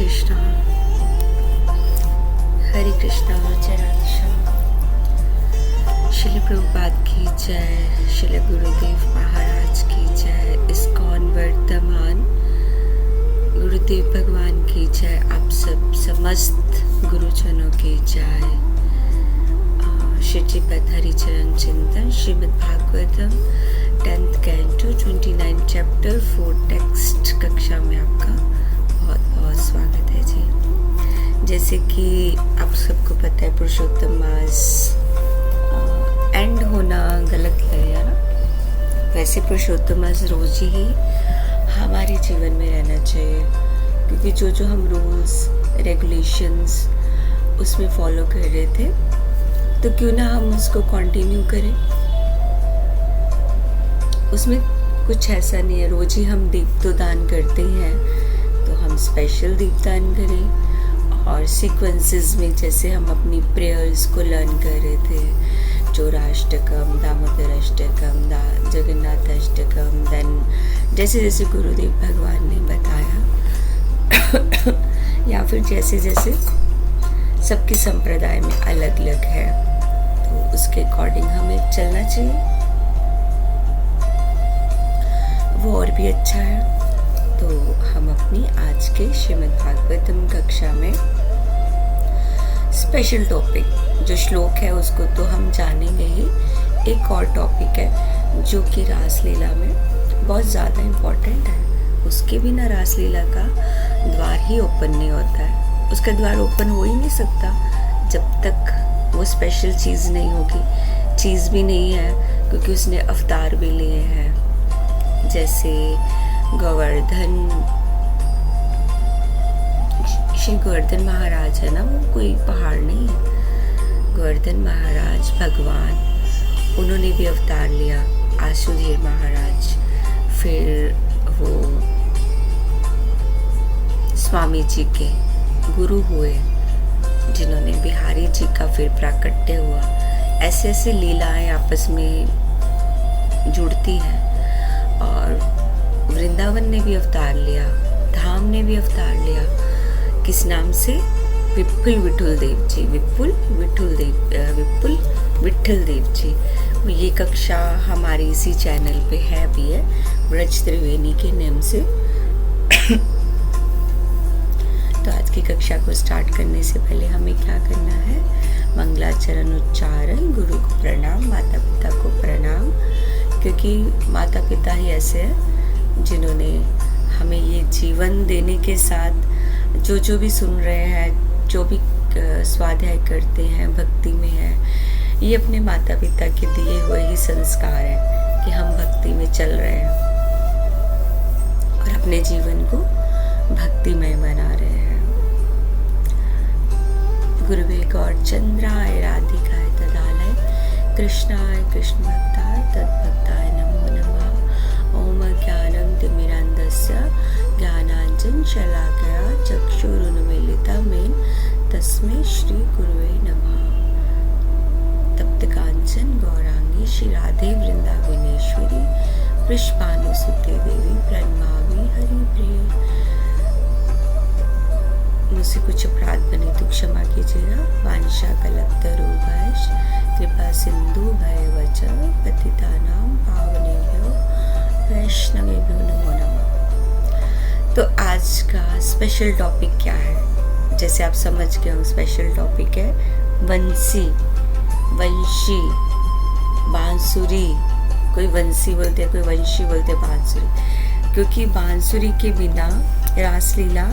कृष्णा, हरे कृष्णा, जय राधे श्याम। श्रील प्रभुपाद की जय, श्रील गुरुदेव महाराज की जय, इस्कॉन वर्तमान गुरुदेव भगवान की जय, आप सब समस्त गुरुजनों की जय। श्रीपद हरिचरण चिंतन Shrimad Bhagavatam 10th canto 29 chapter 4 text कक्षा में आपका बहुत बहुत स्वागत है जी। जैसे कि आप सबको पता है पुरुषोत्तम मास एंड होना गलत लगेगा ना, वैसे पुरुषोत्तम मास रोज ही हमारे जीवन में रहना चाहिए, क्योंकि जो हम रूल्स रेगुलेशंस उसमें फॉलो कर रहे थे तो क्यों ना हम उसको कंटिन्यू करें। उसमें कुछ ऐसा नहीं है, रोज ही हम दीप तो दान करते ही हैं, तो हम स्पेशल दीप दान करें। और सीक्वेंसेस में जैसे हम अपनी प्रेयर्स को लर्न कर रहे थे, चौराष्टकम, दामोदर अष्टकम, जगन्नाथ अष्टकम, देन जैसे जैसे गुरुदेव भगवान ने बताया या फिर जैसे जैसे सबके संप्रदाय में अलग अलग है, तो उसके अकॉर्डिंग हमें चलना चाहिए, वो और भी अच्छा है। तो हम अपनी आज के श्रीमद् भागवतम कक्षा में स्पेशल टॉपिक जो श्लोक है उसको तो हम जानेंगे ही, एक और टॉपिक है जो कि रासलीला में बहुत ज़्यादा इम्पोर्टेंट है। उसके बिना रासलीला का द्वार ही ओपन नहीं होता है, उसका द्वार ओपन हो ही नहीं सकता जब तक वो स्पेशल चीज़ नहीं होगी। चीज़ भी नहीं है क्योंकि उसने अवतार भी लिए हैं, जैसे गोवर्धन, श्री गोवर्धन महाराज है ना, वो कोई पहाड़ नहीं है। गोवर्धन महाराज भगवान, उन्होंने भी अवतार लिया। आशुधीर महाराज, फिर वो स्वामी जी के गुरु हुए जिन्होंने बिहारी जी का फिर प्राकट्य हुआ। ऐसे ऐसे लीलाएं आपस में जुड़ती हैं। और वृंदावन ने भी अवतार लिया, धाम ने भी अवतार लिया, किस नाम से? विपुल विठुल देव जी, विपुल विठल देव जी। ये कक्षा हमारी इसी चैनल पे है भी है, ब्रज त्रिवेणी के नाम से। तो आज की कक्षा को स्टार्ट करने से पहले हमें क्या करना है? मंगलाचरण उच्चारण, गुरु को प्रणाम, माता पिता को प्रणाम, क्योंकि माता पिता ही ऐसे हैं जिन्होंने हमें ये जीवन देने के साथ जो भी सुन रहे हैं, जो भी स्वाध्याय करते हैं, भक्ति में है, ये अपने माता पिता के दिए हुए ही संस्कार हैं कि हम भक्ति में चल रहे हैं और अपने जीवन को भक्तिमय बना रहे हैं। गुरुवे गौर चंद्राय राधिकाय तदालय कृष्णाय कृष्ण भक्ताय तद्भक्ताय नमो नमः। ओम ज्ञानं तिमिरान्धस्य ज्ञानाञ्जन शलाकया चक्षुरुन्मीलितं येन तस्मै श्री गुरुवे नमः। तप्त कांचन गौरांगी श्री राधे वृंदावनेश्वरी वृषभानुसुते देवी प्रणमामि हरिप्रिये। मुझसे कुछ अपराध बने तो क्षमा कीजिएगा। वांछा कल्पतरुभ्यश्च कृपा सिंधु भयवच पतितानां पावनेभ्यो वैष्णवेभ्यो नमो नमः। तो आज का स्पेशल टॉपिक क्या है? जैसे आप समझ गए हो, स्पेशल टॉपिक है वंशी, बांसुरी। कोई वंशी बोलते, कोई वंशी बोलते, बांसुरी, क्योंकि बांसुरी के बिना रासलीला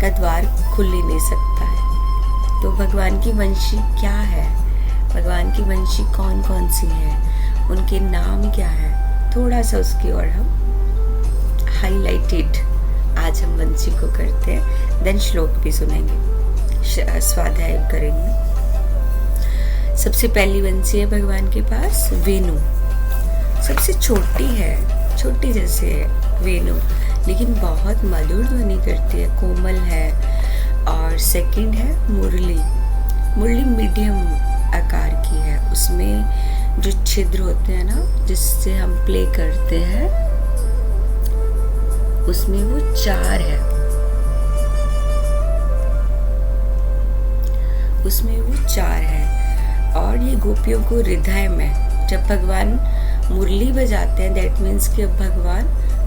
का द्वार खुल ही नहीं सकता है। तो भगवान की वंशी क्या है, भगवान की वंशी कौन कौन सी हैं, उनके नाम क्या है, थोड़ा सा उसकी और हम हाईलाइटेड आज हम वंशी को करते हैं, देन श्लोक भी सुनेंगे, स्वाध्याय करेंगे। सबसे पहली वंशी है भगवान के पास वेणु, सबसे छोटी है, छोटी जैसे है वेणु, लेकिन बहुत मधुर ध्वनि करती है, कोमल है। और सेकंड है मुरली, मुरली मीडियम आकार की है, उसमें जो छिद्र होते हैं ना जिससे हम प्ले करते हैं, उसमें वो 4 है। उसमें वो 4 है। और ये गोपियों को हृदय में, जब भगवान मुरली बजाते हैं, दैट मीन्स कि अब भगवान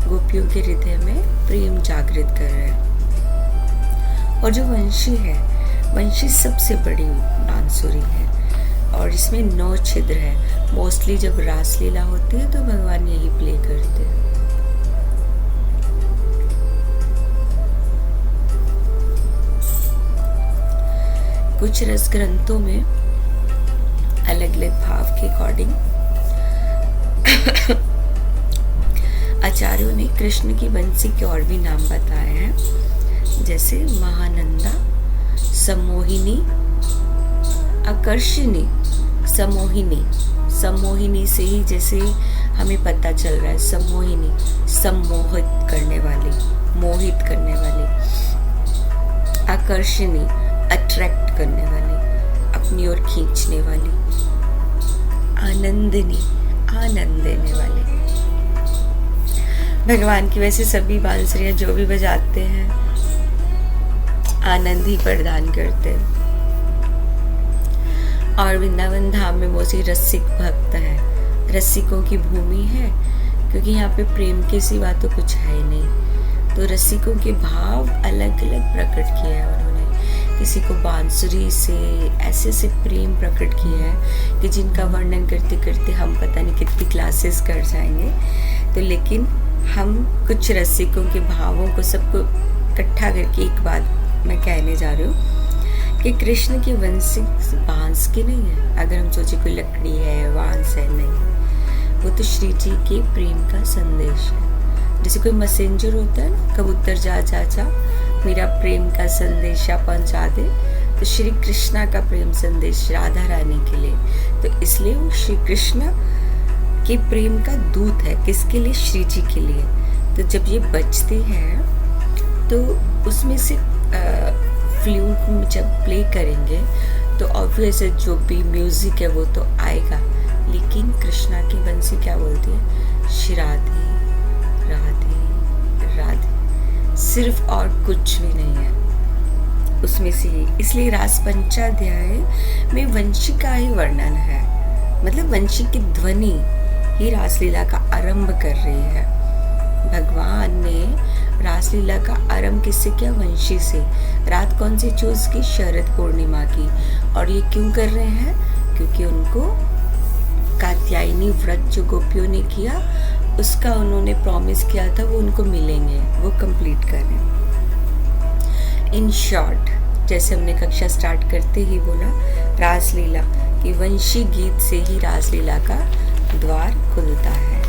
गोपियों के हृदय में प्रेम जागृत कर रहे हैं। और जो वंशी है, वंशी सबसे बड़ी बांसुरी है और इसमें 9 छिद्र है। मोस्टली जब रासलीला होती है तो भगवान यही प्ले करते हैं। कुछ रस ग्रंथों में अलग अलग भाव के अकॉर्डिंग आचार्यों ने कृष्ण की बंसी के और भी नाम बताए हैं, जैसे महानंदा, सम्मोहिनी, आकर्षणी, सम्मोहिनी। सम्मोहिनी से ही जैसे हमें पता चल रहा है, सम्मोहिनी सम्मोहित करने वाली, मोहित करने वाली। आकर्षणी अट्रैक्ट करने वाली, अपनी ओर खींचने वाली। आनंदिनी आनंद देने वाली। भगवान की वैसे सभी बांसुरियां जो भी बजाते हैं आनंद ही प्रदान करते हैं। और वृंदावन धाम में मोस्टली रसिक भक्त है, रसिकों की भूमि है, क्योंकि यहाँ पे प्रेम के सिवा तो कुछ है ही नहीं। तो रसिकों के भाव अलग अलग प्रकट किए हैं उन्होंने। किसी को बांसुरी से ऐसे ऐसे प्रेम प्रकट किया है कि जिनका वर्णन करते करते हम पता नहीं कितनी क्लासेस कर जाएंगे। तो लेकिन हम कुछ रसिकों के भावों को सबको इकट्ठा करके एक बात मैं कहने जा रही हूँ कि कृष्ण की बंसी बांस की नहीं है। अगर हम सोचे कोई लकड़ी है, बांस है, नहीं, वो तो श्री जी के प्रेम का संदेश है। जैसे कोई मैसेंजर होता है ना, कबूतर जा जा जा मेरा प्रेम का संदेशा पहुंचा दे, तो श्री कृष्णा का प्रेम संदेश राधा रानी के लिए। तो इसलिए वो श्री कृष्ण के प्रेम का दूत है। किसके लिए? श्री जी के लिए। तो जब ये बजती है तो उसमें से फ्लूट में जब प्ले करेंगे तो ऑब्वियस जो भी म्यूजिक है वो तो आएगा, लेकिन कृष्णा की बंसी क्या बोलती है? श्री राधे राधे राधे, सिर्फ और कुछ भी नहीं है उसमें से। इसलिए रास पंचाध्याय में वंशी का ही वर्णन है, मतलब वंशी की ध्वनि ही रासलीला का आरंभ कर रही है। भगवान ने रासलीला का आरंभ किससे किया? वंशी से। रात कौन सी चूज की? शरद पूर्णिमा की। और ये क्यों कर रहे हैं? क्योंकि उनको कात्यायनी व्रत जो गोपियों ने किया उसका उन्होंने प्रॉमिस किया था, वो उनको मिलेंगे, वो कंप्लीट करें। इन शॉर्ट, जैसे हमने कक्षा स्टार्ट करते ही बोला, रासलीला कि वंशी गीत से ही रासलीला का द्वार खुलता है।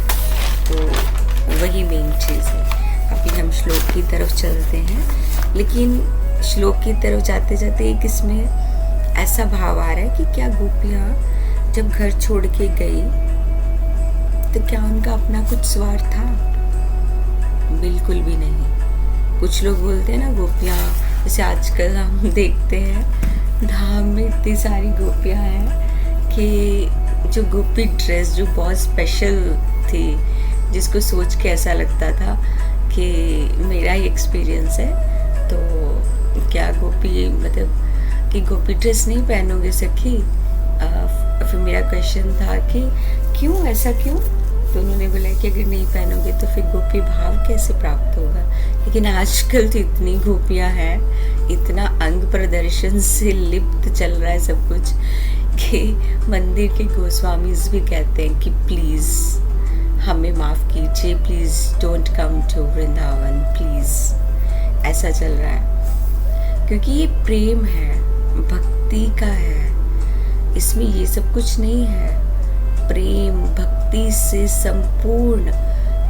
तो वही मेन चीज़ है। अभी हम श्लोक की तरफ चलते हैं, लेकिन श्लोक की तरफ जाते जाते एक इसमें ऐसा भाव आ रहा है कि क्या गोपियाँ जब घर छोड़ के गई तो क्या उनका अपना कुछ स्वार्थ था? बिल्कुल भी नहीं। कुछ लोग बोलते हैं ना, गोपियाँ जैसे आजकल हम देखते हैं धाम में इतनी सारी गोपियाँ हैं कि जो गोपी ड्रेस जो बहुत स्पेशल थी, जिसको सोच के ऐसा लगता था कि मेरा ही एक्सपीरियंस है, तो क्या गोपी मतलब कि गोपी ड्रेस नहीं पहनोगे सखी? फिर मेरा क्वेश्चन था कि क्यों, ऐसा क्यों? तो उन्होंने बोला कि अगर नहीं पहनोगे तो फिर गोपी भाव कैसे प्राप्त होगा। लेकिन आजकल तो इतनी गोपियां हैं, इतना अंग प्रदर्शन से लिप्त चल रहा है सब कुछ, कि मंदिर के गोस्वामी भी कहते हैं कि प्लीज़ हमें माफ़ कीजिए, please don't come to Vrindavan please. ऐसा चल रहा है क्योंकि ये प्रेम है, भक्ति का है, इसमें ये सब कुछ नहीं है। प्रेम भक्ति से संपूर्ण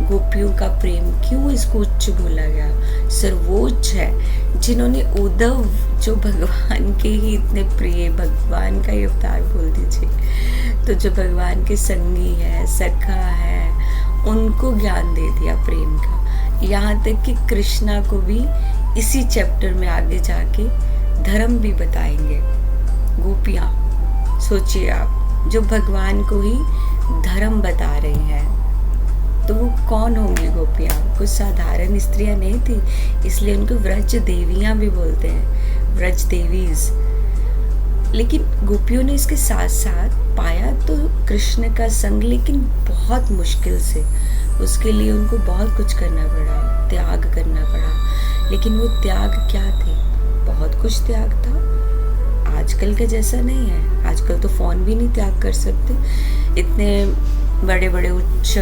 गोपियों का प्रेम क्यों इसको उच्च बोला गया? सर्वोच्च है। जिन्होंने उद्धव जो भगवान के ही इतने प्रिय, भगवान का ही अवतार बोल दीजिए, तो जो भगवान के संगी है, सखा है, उनको ज्ञान दे दिया प्रेम का। यहाँ तक कि कृष्णा को भी इसी चैप्टर में आगे जाके धर्म भी बताएंगे। गोपियाँ सोचिए आप, जो भगवान को ही धर्म बता रही हैं, तो वो कौन होंगी गोपियाँ? कुछ साधारण स्त्रियाँ नहीं थी, इसलिए उनको व्रज देवियाँ भी बोलते हैं, व्रज देवीज। लेकिन गोपियों ने इसके साथ साथ पाया तो कृष्ण का संग, लेकिन बहुत मुश्किल से। उसके लिए उनको बहुत कुछ करना पड़ा, त्याग करना पड़ा। लेकिन वो त्याग क्या थे? बहुत कुछ त्याग था। आजकल के जैसा नहीं है। आजकल तो फ़ोन भी नहीं त्याग कर सकते। इतने बड़े बड़े उच्च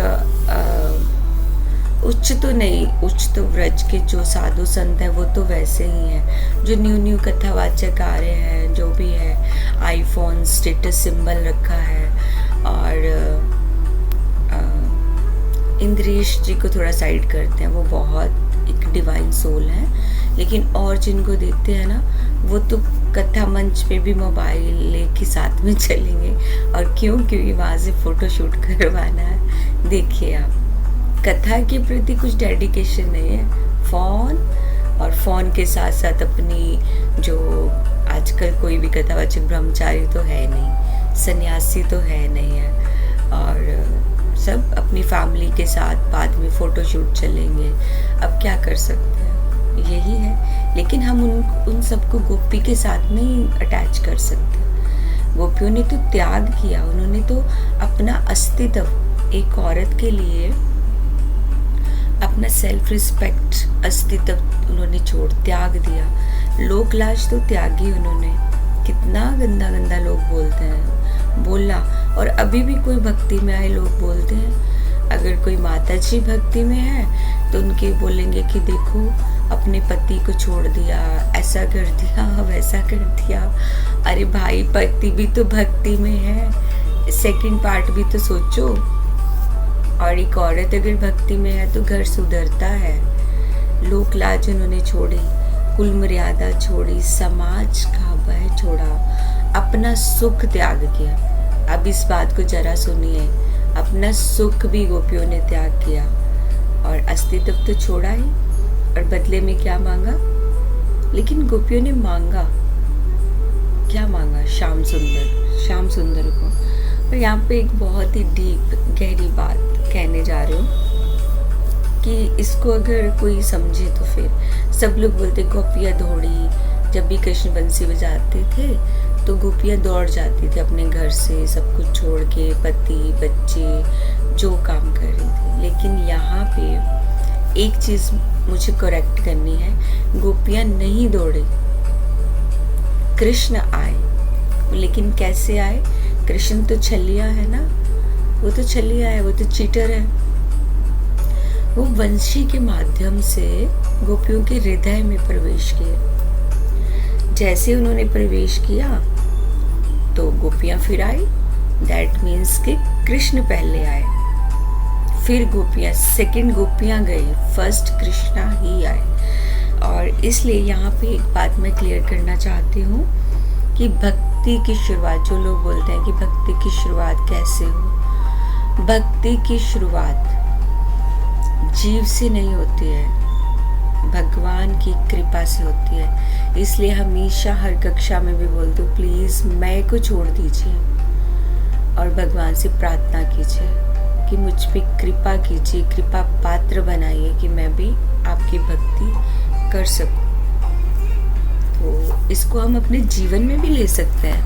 तो नहीं, उच्च तो व्रज के जो साधु संत हैं वो तो वैसे ही हैं। जो न्यू न्यू कथावाचक आ रहे हैं, जो भी है, आईफोन स्टेटस सिंबल रखा है। और इंद्रेश जी को थोड़ा साइड करते हैं, वो बहुत एक डिवाइन सोल है। लेकिन और जिनको देखते हैं ना, वो तो कथा मंच पे भी मोबाइल लेके साथ में चलेंगे। और क्यों? क्योंकि वहाँ से फ़ोटो शूट करवाना है। देखिए आप, कथा के प्रति कुछ डेडिकेशन नहीं है। फ़ोन, और फ़ोन के साथ साथ अपनी जो आजकल कोई भी कथावाचक ब्रह्मचारी तो है नहीं, सन्यासी तो है नहीं है, और सब अपनी फैमिली के साथ बाद में फ़ोटो शूट चलेंगे। अब क्या कर सकते हैं, यही है। लेकिन हम उन सबको गोपी के साथ नहीं अटैच कर सकते। गोपियों ने तो त्याग किया, उन्होंने तो अपना अस्तित्व, एक औरत के लिए अपना सेल्फ रिस्पेक्ट, अस्तित्व उन्होंने त्याग दिया। लोक लाज तो त्यागी उन्होंने। कितना गंदा गंदा लोग बोलते हैं, बोला। और अभी भी कोई भक्ति में आए लोग बोलते हैं। अगर कोई माता जी भक्ति में है तो उनके बोलेंगे कि देखो अपने पति को छोड़ दिया, ऐसा कर दिया, वैसा कर दिया। अरे भाई, पति भी तो भक्ति में है, सेकंड पार्ट भी तो सोचो। और एक औरत अगर भक्ति में है तो घर सुधरता है। लोक लाज उन्होंने छोड़ी, कुल मर्यादा छोड़ी, समाज का भय छोड़ा, अपना सुख त्याग किया। अब इस बात को जरा सुनिए, अपना सुख भी गोपियों ने त्याग किया और अस्तित्व तो छोड़ा ही। और बदले में क्या मांगा? लेकिन गोपियों ने मांगा क्या? मांगा श्याम सुंदर को। और यहाँ पे एक बहुत ही डीप, गहरी बात कहने जा रही हूँ कि इसको अगर कोई समझे तो फिर सब लोग बोलते गोपियाँ दौड़ी। जब भी कृष्ण बंसी बजाते थे तो गोपियाँ दौड़ जाती थी अपने घर से, सब कुछ छोड़ के, पति बच्चे जो काम कर रही थी। लेकिन यहाँ पे एक चीज़ मुझे करेक्ट करनी है, गोपियाँ नहीं दौड़े, कृष्ण आए। लेकिन कैसे आए? कृष्ण तो छलिया है ना, वो तो छलिया है, वो तो चीटर है। वो वंशी के माध्यम से गोपियों के हृदय में प्रवेश किए। जैसे उन्होंने प्रवेश किया तो गोपियां फिर आई। दैट मीन्स कि कृष्ण पहले आए, फिर गोपियां, सेकंड गोपियां गई, फर्स्ट कृष्णा ही आए। और इसलिए यहाँ पे एक बात मैं क्लियर करना चाहती हूँ कि भक्ति की शुरुआत, जो लोग बोलते हैं कि भक्ति की शुरुआत कैसे हो, भक्ति की शुरुआत जीव से नहीं होती है, भगवान की कृपा से होती है। इसलिए हमेशा हर कक्षा में भी बोलते हो, प्लीज़ मैं को छोड़ दीजिए और भगवान से प्रार्थना कीजिए कि मुझ पे कृपा कीजिए, कृपा पात्र बनाइए कि मैं भी आपकी भक्ति कर सकूं। तो इसको हम अपने जीवन में भी ले सकते हैं।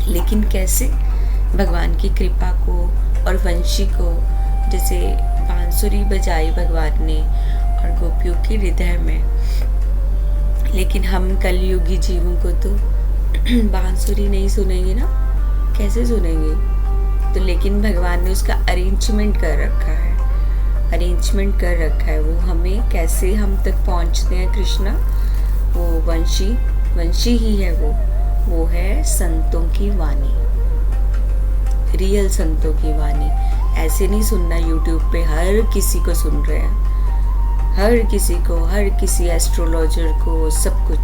लेकिन कैसे? भगवान की कृपा को और वंशी को, जैसे बांसुरी बजाई भगवान ने और गोपियों के हृदय में। लेकिन हम कलयुगी जीवों को तो बांसुरी नहीं सुनेंगे ना, कैसे सुनेंगे? तो लेकिन भगवान ने उसका अरेंजमेंट कर रखा है, वो हमें कैसे हम तक पहुंचते हैं कृष्णा, वो वंशी ही है। वो है संतों की वाणी, रियल संतों की वाणी। ऐसे नहीं सुनना यूट्यूब पे हर किसी को सुन रहे हैं, हर किसी एस्ट्रोलॉजर को, सब कुछ।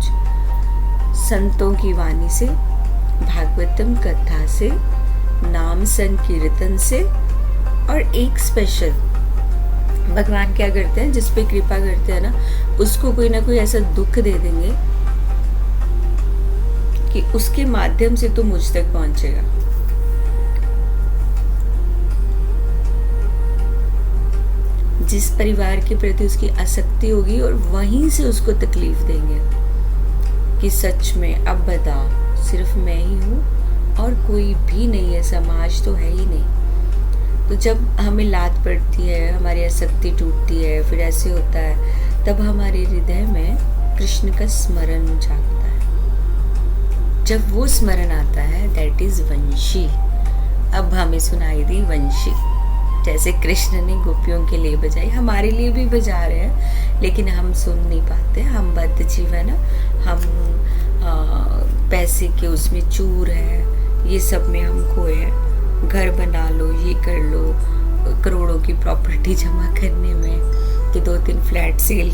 संतों की वाणी से, भागवतम कथा से, नाम संकीर्तन से। और एक स्पेशल भगवान क्या करते हैं, जिस पे कृपा करते हैं ना, उसको कोई ना कोई ऐसा दुख दे देंगे कि उसके माध्यम से तो मुझ तक पहुंचेगा। जिस परिवार के प्रति उसकी आसक्ति होगी और वहीं से उसको तकलीफ देंगे कि सच में अब बता, सिर्फ मैं ही हूँ और कोई भी नहीं है, समाज तो है ही नहीं। तो जब हमें लात पड़ती है, हमारी आसक्ति टूटती है, फिर ऐसे होता है, तब हमारे हृदय में कृष्ण का स्मरण जागता है। जब वो स्मरण आता है, दैट इज वंशी। अब हमें सुनाई दी वंशी, जैसे कृष्ण ने गोपियों के लिए बजाई, हमारे लिए भी बजा रहे हैं, लेकिन हम सुन नहीं पाते। हम बद्ध जीवन, हम पैसे के उसमें चूर है, ये सब में हम खोए हैं। घर बना लो, ये कर लो, करोड़ों की प्रॉपर्टी जमा करने में कि 2-3 फ्लैट सेल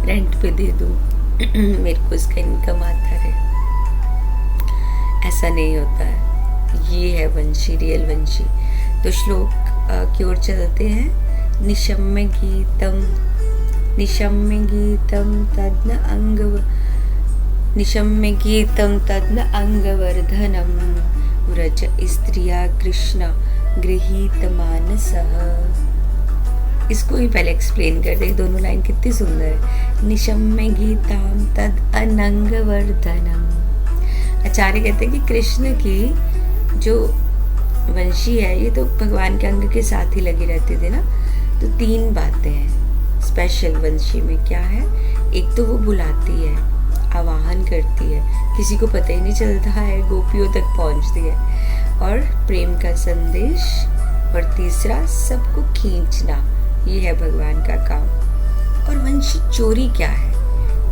रेंट पे दे दूँ, मेरे को इसका इनकम आता है। ऐसा नहीं होता है। ये है वंशी, रियल वंशी। तो श्लोक की ओर चलते हैं। निशम्य गीतम तद्न अंगवर्धनम व्रज स्त्रिया कृष्ण गृहीत मानसः। इसको ही पहले एक्सप्लेन कर दे, दोनों लाइन कितनी सुंदर है। निशम्य गीताम तद अनंगवर्धनम। आचार्य कहते हैं कि कृष्ण की जो वंशी है, ये तो भगवान के अंग के साथ ही लगे रहते थे ना। तो 3 बातें हैं स्पेशल वंशी में। क्या है? एक तो वो बुलाती है, आवाहन करती है, किसी को पता ही नहीं चलता है, गोपियों तक पहुंचती है, और प्रेम का संदेश। और तीसरा, सबको खींचना, ये है भगवान का काम। और वंशी चोरी क्या है?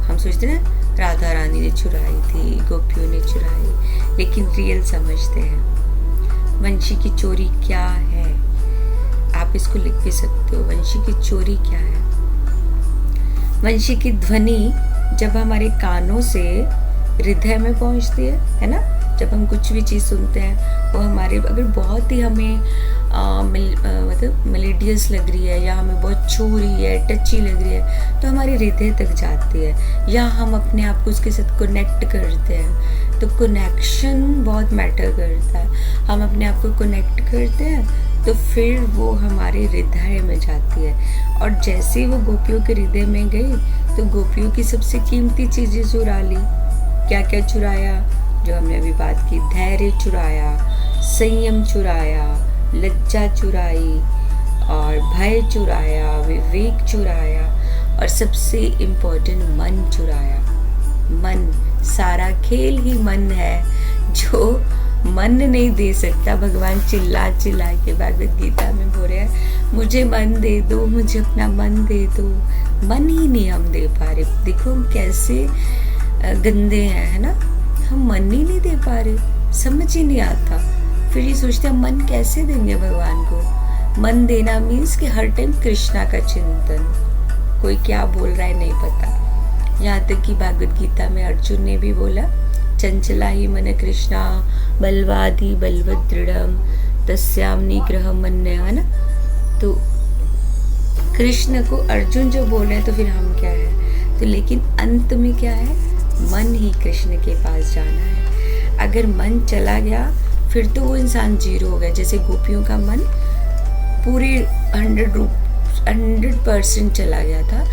हम सोचते हैं ना, राधा रानी ने चुराई थी, गोपियों ने चुराई, लेकिन रियल समझते हैं वंशी की चोरी क्या है। आप इसको लिख भी सकते हो, वंशी की चोरी क्या है। वंशी की ध्वनि जब हमारे कानों से हृदय में पहुंचती है ना, जब हम कुछ भी चीज़ सुनते हैं, वो हमारे, अगर बहुत ही हमें मतलब मेलोडियस लग रही है, या हमें बहुत छू रही है, टची लग रही है, तो हमारे हृदय तक जाती है, या हम अपने आप को उसके साथ कनेक्ट करते हैं। तो कनेक्शन बहुत मैटर करता है। हम अपने आप को कनेक्ट करते हैं तो फिर वो हमारे हृदय में जाती है। और जैसे ही वो गोपियों के हृदय में गई, तो गोपियों की सबसे कीमती चीज़ें चुरा ली। क्या क्या चुराया? जो हमने अभी बात की, धैर्य चुराया, संयम चुराया, लज्जा चुराई, और भय चुराया, विवेक चुराया, और सबसे इम्पोर्टेंट मन चुराया। मन, सारा खेल ही मन है। जो मन नहीं दे सकता, भगवान चिल्ला चिल्ला के भागवत गीता में बोल रहे हैं, मुझे मन दे दो, मुझे अपना मन दे दो। मन ही नहीं हम दे पा रहे। देखो हम कैसे गंदे हैं, है ना। हम मन ही नहीं दे पा रहे, समझ ही नहीं आता। फिर ये सोचते हैं मन कैसे देंगे भगवान को। मन देना मीन्स कि हर टाइम कृष्णा का चिंतन, कोई क्या बोल रहा है नहीं पता। यहाँ तक कि भागवत गीता में अर्जुन ने भी बोला, चंचला ही मन कृष्णा बलवादी बलवद दृढ़म तस्याम निग्रह मन्य, है ना। तो कृष्ण को अर्जुन जो बोल रहे हैं, तो फिर हम क्या है। तो लेकिन अंत में क्या है, मन ही कृष्ण के पास जाना है। अगर मन चला गया, फिर तो वो इंसान जीरो हो गया। जैसे गोपियों का मन पूरे 100% चला गया था,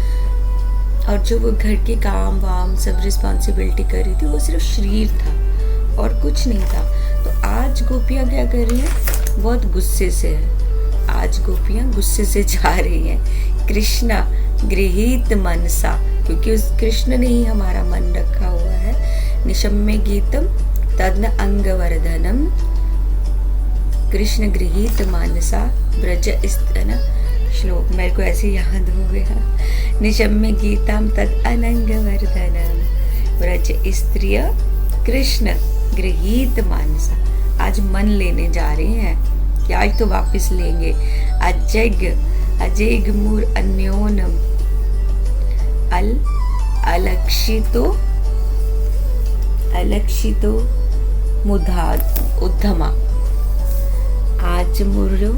और जो वो घर के काम वाम सब रिस्पॉन्सिबिलिटी कर रही थी, वो सिर्फ शरीर था और कुछ नहीं था। तो आज गोपियाँ क्या कर रही हैं? बहुत गुस्से से है। आज गोपियाँ गुस्से से जा रही हैं। कृष्णा गृहीत मनसा, क्योंकि उस कृष्ण ने ही हमारा मन रखा हुआ है। निशम्य गीतम तद्न अंगवर्धनम कृष्ण गृहीत मानसा ब्रज ना श्लोक मेरे को ऐसे याद हो गया। निशम्य गीतम तद अनंगवर्धनम ब्रज स्त्रिय कृष्ण गृहीत मानसा। आज मन लेने जा रहे हैं कि आज तो वापस लेंगे। अजैग मूर अन्योनम अलक्षितो मुधा उद्धमा। आज मुर्यो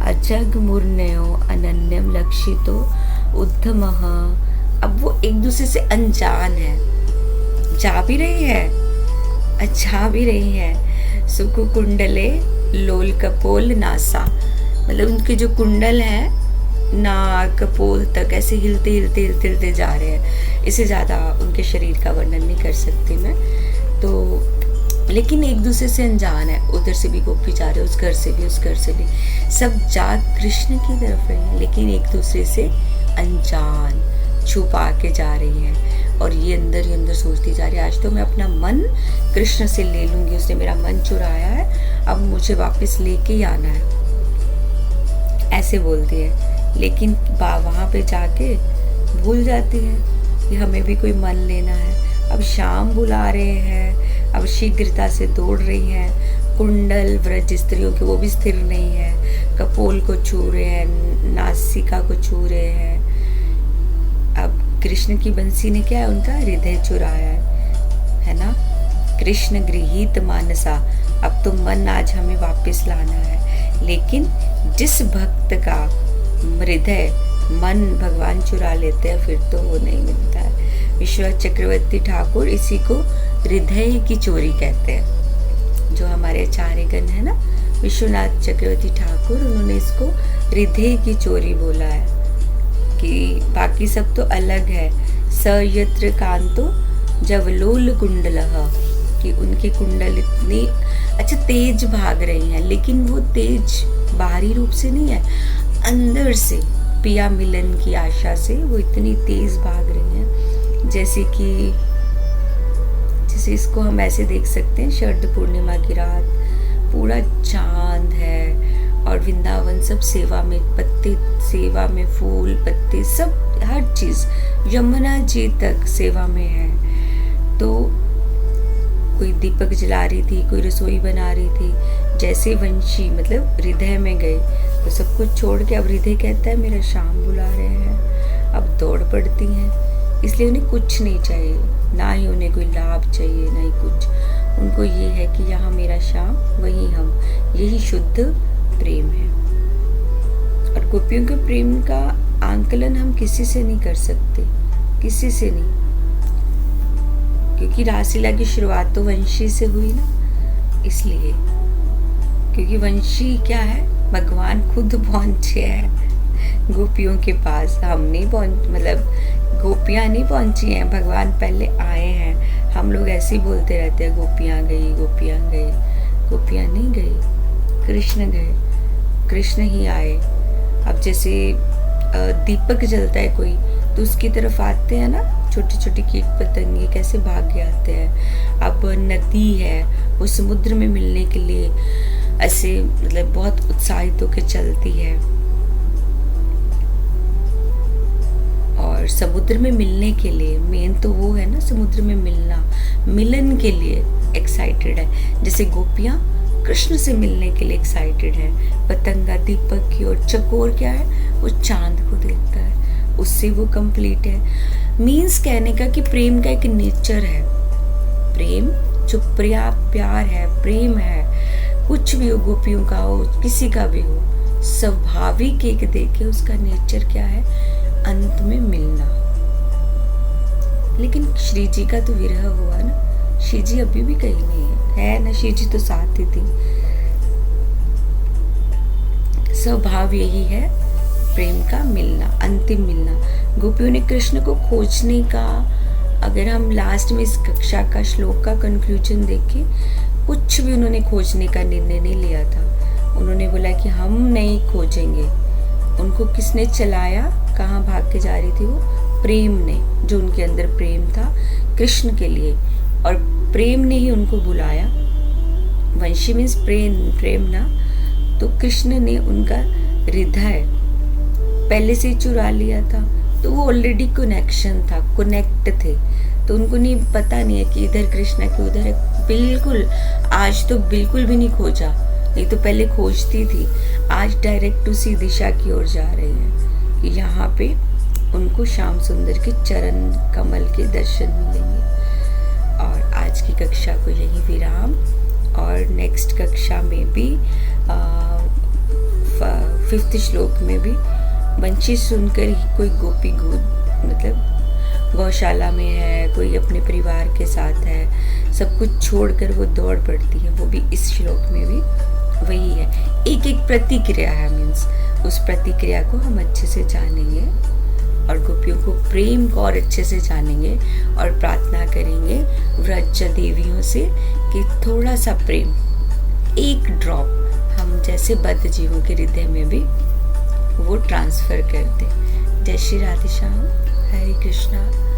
अजग मुर्नयो अनन्यम लक्षितो उद्धमः। अब वो एक दूसरे से अनजान है, जा भी रही है, अच्छा भी रही है। सुकु कुंडले लोल कपोल नासा, मतलब उनके जो कुंडल हैं नाक कपोल तक ऐसे हिलते हिलते हिलते हिलते जा रहे हैं। इससे ज़्यादा उनके शरीर का वर्णन नहीं कर सकती मैं। तो लेकिन एक दूसरे से अनजान है, उधर से भी गोपी जा रहे, उस घर से भी, उस घर से भी, सब जा कृष्ण की तरफ रही हैं, लेकिन एक दूसरे से अनजान छुपा के जा रही हैं। और ये अंदर ही अंदर सोचती जा रही है, आज तो मैं अपना मन कृष्ण से ले लूँगी, उसने मेरा मन चुराया है, अब मुझे वापस लेके ही आना है, ऐसे बोलती है। लेकिन वहाँ पे जाके भूल जाती है कि हमें भी कोई मन लेना है। अब शाम बुला रहे हैं, अब शीघ्रता से दौड़ रही हैं। कुंडल व्रज स्त्रियों के वो भी स्थिर नहीं है, कपोल को छू रहे हैं, नासिका को छू रहे हैं। अब कृष्ण की बंसी ने क्या है, उनका हृदय चुराया है ना। कृष्ण गृहीत मानसा, अब तो मन आज हमें वापस लाना है। लेकिन जिस भक्त का हृदय मन भगवान चुरा लेते हैं, फिर तो वो नहीं मिलता है। विश्वनाथ चक्रवर्ती ठाकुर इसी को हृदय की चोरी कहते हैं। जो हमारे आचार्यगण है ना, विश्वनाथ चक्रवर्ती ठाकुर, उन्होंने इसको हृदय की चोरी बोला है कि बाकी सब तो अलग है। स यत्र कांतो जवलोल कुंडलः, कि उनके कुंडल इतनी अच्छा तेज भाग रही हैं, लेकिन वो तेज बाहरी रूप से नहीं है, अंदर से पिया मिलन की आशा से वो इतनी तेज भाग रही हैं। जैसे इसको हम ऐसे देख सकते हैं, शरद पूर्णिमा की रात, पूरा चांद है और वृंदावन सब सेवा में, पत्ते सेवा में, फूल पत्ते सब, हर चीज, यमुना जी तक सेवा में है। तो कोई दीपक जला रही थी, कोई रसोई बना रही थी। जैसे वंशी मतलब हृदय में गए तो सब कुछ छोड़ के अब हृदय कहता है मेरा शाम बुला रहे हैं, अब दौड़ पड़ती हैं। इसलिए उन्हें कुछ नहीं चाहिए, ना ही उन्हें कोई लाभ चाहिए, ना ही कुछ। उनको ये है कि यहाँ मेरा शाम, वही हम, यही शुद्ध प्रेम है। और गोपियों के प्रेम का आंकलन हम किसी से नहीं कर सकते, किसी से नहीं, क्योंकि रासलीला की शुरुआत तो वंशी से हुई ना, इसलिए। क्योंकि वंशी क्या है, भगवान खुद पहुंचे हैं गोपियों के पास, हम नहीं मतलब गोपियां नहीं पहुंची हैं, भगवान पहले आए हैं। हम लोग ऐसे ही बोलते रहते हैं गोपियां गई, गोपियां गई, गोपियां नहीं गई, कृष्ण गए, कृष्ण ही आए। अब जैसे दीपक जलता है कोई, तो उसकी तरफ आते हैं ना छोटे छोटे कीट पतंगे, कैसे भाग के आते हैं। अब नदी है, वो समुद्र में मिलने के लिए ऐसे मतलब बहुत उत्साहित होकर चलती है, और समुद्र में मिलने के लिए मेन तो वो है ना, समुद्र में मिलना, मिलन के लिए एक्साइटेड है। जैसे गोपियां कृष्ण से मिलने के लिए एक्साइटेड है, पतंगा दीपक की ओर, चकोर क्या है, वो चांद को देखता है, उससे वो कंप्लीट है। मीन्स कहने का कि प्रेम का एक नेचर है, प्रेम जो प्यार है, प्रेम है, कुछ भी हो, गोपियों का हो, किसी का भी हो, स्वाभाविक एक देखे उसका नेचर क्या है, अंत में मिलना। लेकिन श्री जी का तो विरह हुआ ना, श्री जी अभी भी कहीं नहीं है ना, श्री जी तो साथ ही थी। स्वभाव यही है प्रेम का मिलना, अंतिम मिलना। गोपियों ने कृष्ण को खोजने का, अगर हम लास्ट में इस कक्षा का श्लोक का कंक्लूजन देखें, कुछ भी उन्होंने खोजने का निर्णय नहीं लिया था। उन्होंने बोला कि हम नहीं खोजेंगे। उनको किसने चलाया, कहाँ भाग के जा रही थी वो, प्रेम ने, जो उनके अंदर प्रेम था कृष्ण के लिए, और प्रेम ने ही उनको बुलाया। वंशी मीन्स प्रेम ना, तो कृष्ण ने उनका हृदय पहले से चुरा लिया था, तो वो ऑलरेडी कनेक्शन था, कनेक्ट थे, तो उनको नहीं पता नहीं है कि इधर कृष्ण है कि उधर है। बिल्कुल आज तो बिल्कुल भी नहीं खोजा, नहीं तो पहले खोजती थी, आज डायरेक्ट उसी दिशा की ओर जा रही है कि यहाँ पे उनको श्याम सुंदर के चरण कमल के दर्शन मिलेंगे। और आज की कक्षा को यही विराम, और नेक्स्ट कक्षा में भी 5th श्लोक में भी वंशी सुनकर ही कोई गोपी गोद मतलब गौशाला में है, कोई अपने परिवार के साथ है, सब कुछ छोड़कर वो दौड़ पड़ती है, वो भी इस श्लोक में भी वही है। एक एक प्रतिक्रिया है, मीन्स उस प्रतिक्रिया को हम अच्छे से जानेंगे और गोपियों को प्रेम को और अच्छे से जानेंगे और प्रार्थना करेंगे व्रज देवियों से कि थोड़ा सा प्रेम, एक ड्रॉप हम जैसे बद्ध जीवों के हृदय में भी वो ट्रांसफर कर दे। जय श्री राधे श्याम। हरे कृष्णा।